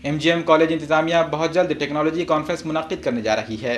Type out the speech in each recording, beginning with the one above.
MGM college इंतजामिया बहुत जल्द टेक्नोलॉजी कॉन्फ्रेंस मुनाकिद करने जा रही है।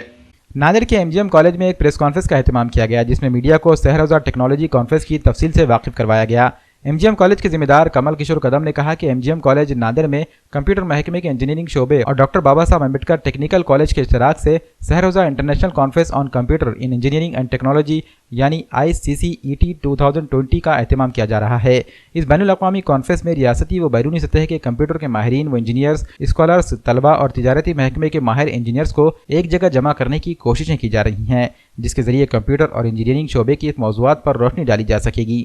नांदेड़ के MGM कॉलेज में एक प्रेस कॉन्फ्रेंस का एहतमाम किया गया, जिसमें मीडिया को शहर टेक्नोलॉजी कॉन्फ्रेंस की तफसील से वाकिफ करवाया गया। MGM कॉलेज के जिम्मेदार कमल किशोर कदम ने कहा कि MGM कॉलेज नांदेड़ में कंप्यूटर महकमे के इंजीनियरिंग शोबे और डॉक्टर बाबा साहब अम्बेडकर टेक्निकल कॉलेज के इश्तराक से शहर international conference on computer in engineering end technology यानी ICCET 2020 का एहतमाम किया जा रहा है। इस बैनुल-अक़वामी कॉन्फ्रेंस में रियासती व बैरूनी सतह के कंप्यूटर के माहिरीन व इंजीनियर्स, स्कॉलर्स, तलबा और तिजारती महकमे के माहिर इंजीनियर्स को एक जगह जमा करने की कोशिशें की जा रही हैं, जिसके जरिए कंप्यूटर और इंजीनियरिंग शोबे की मौज़ूआत पर रोशनी डाली जा सकेगी।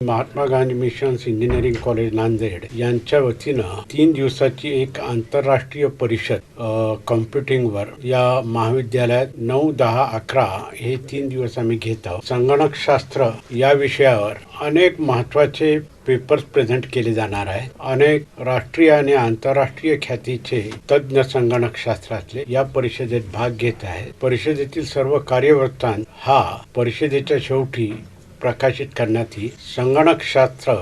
Mahatma Gandhi missions engineering college Nanded यांच्या वतीनं 3 दिवसाची एक आंतरराष्ट्रीय परिषद कॉम्प्युटिंगवर या महाविद्यालयात 9, 10, 11 हे 3 दिवस आम्ही घेत आहोत। संगणकशास्त्र या विषयावर अनेक महत्त्वाचे पेपर्स प्रेझेंट केले जाणार आहेत। अनेक राष्ट्रीय आणि आंतरराष्ट्रीय ख्यातीचे तज्ञ संगणकशास्त्रातले या परिषदेत भाग घेत आहेत। परिषदेतील सर्व कार्यवृत्तांत हा परिषदेच्या शेवटी प्रकाशित करण्यात येईल। संगणकशास्त्र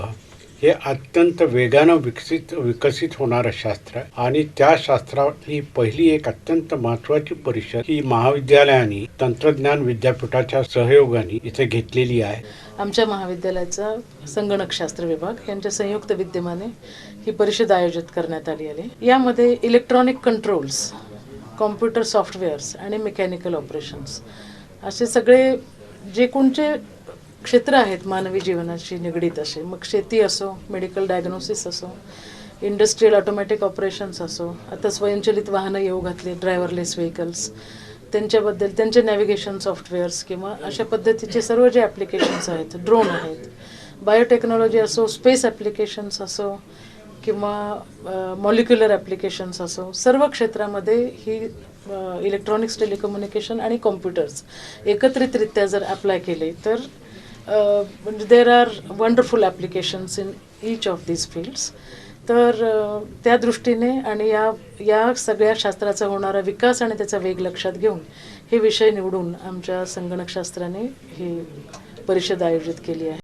हे अत्यंत वेगानं विकसित होणारं शास्त्र आणि त्या शास्त्रातली पहिली एक अत्यंत महत्त्वाची परिषद ही महाविद्यालयाने तंत्रज्ञान विद्यापीठाच्या सहयोगाने इथे घेतलेली आहे। आमच्या महाविद्यालयाचा संगणकशास्त्र विभाग यांच्या संयुक्त विद्यमाने ही परिषद आयोजित करण्यात आली आहे। यामध्ये इलेक्ट्रॉनिक कंट्रोल्स, कॉम्प्युटर सॉफ्टवेअर्स आणि मेकॅनिकल ऑपरेशन्स असे सगळे जे कोणते क्षेत्र आहेत मानवी जीवनाशी निगडीत असे, मग शेती असो, मेडिकल डायग्नोसिस असो, इंडस्ट्रियल ऑटोमॅटिक ऑपरेशन्स असो, आता स्वयंचलित वाहनं येऊ घातले, ड्रायव्हरलेस व्हेकल्स, त्यांच्याबद्दल त्यांचे नॅव्हिगेशन सॉफ्टवेअर्स किंवा अशा पद्धतीचे सर्व जे ॲप्लिकेशन्स आहेत, ड्रोन आहेत, बायोटेक्नॉलॉजी असो, स्पेस ॲप्लिकेशन्स असो किंवा मॉलिक्युलर ॲप्लिकेशन्स असो, सर्व क्षेत्रामध्ये ही इलेक्ट्रॉनिक्स, टेलिकम्युनिकेशन आणि कॉम्प्युटर्स एकत्रितरित्या जर अप्लाय केले तर there are wonderful applications in each of these fields. तर त्या दृष्टीने आणि या सगळ्या शास्त्राचा होणारा विकास आणि त्याचा वेग लक्षात घेऊन हे विषय निवडून आमच्या संगणकशास्त्राने ही परिषद आयोजित केली आहे।